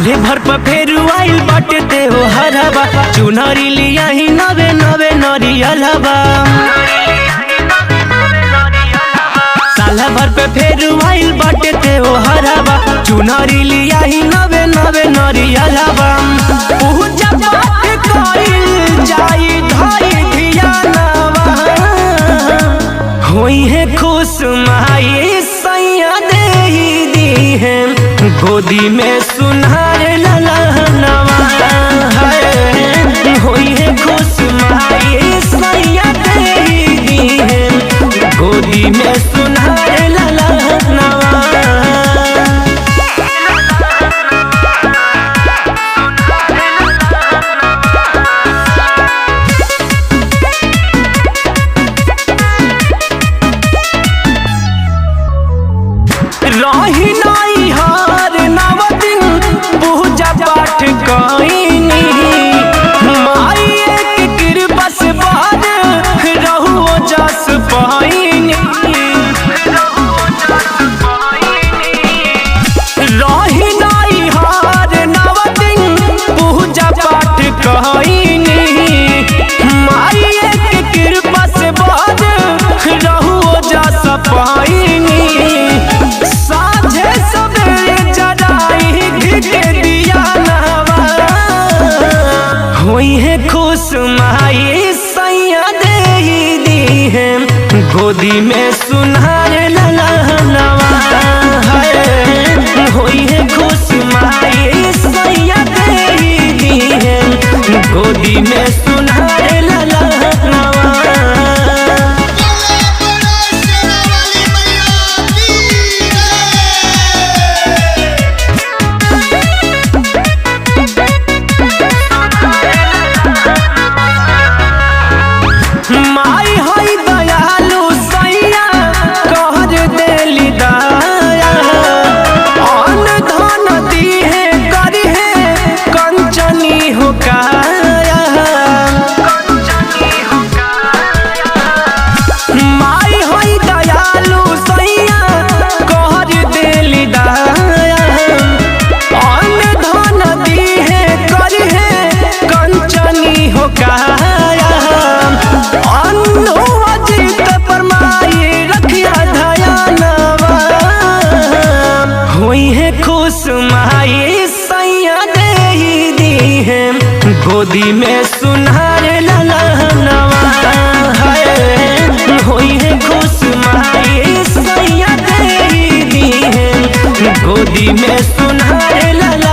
साले भर पर फेर आइल बाटे ते हो हरबा चुनरी लिया ही नवे नवे नरियलबा। साले भर पे फेर आइल बाटे ते हो हरबा चुनरी लिया ही नवे नवे नरियलबा। पूजा पाठ कइल जाई धई धियानवा होई है खुश माई सैया देही दी है गोदी में सुनहर ललनवा होई है खुश माई सैया देही दी है गोदी में सुनहर ललनवा। रही नाई हार नव दिन पूजा पाठ कईनी माई एक कृपा से बाद रहुओ जस पाईनी। रही नाई हार नव दिन पूजा पाठ कईनी माई एक कृपा से बाद रहुओ जस पाईनी। होई है खुश माई सैया देही दी है गोदी में सुनहर ललनवा होई है खुश माई सैया देही दी है गोदी में सुनहर ललनवा। माई हई दयालु सैया कहर देली दया अन्न धन दी है करी है कंचनी हो काया। माई हई दयालु सैया कहर देली दया अन्न धन दी है करी है कंचनी हो काया। होई है खुश माई सैया देही दी है गोदी में सुनहर ललनवा होई है खुश माई सैया देही दी है गोदी में सुनहर ललनवा।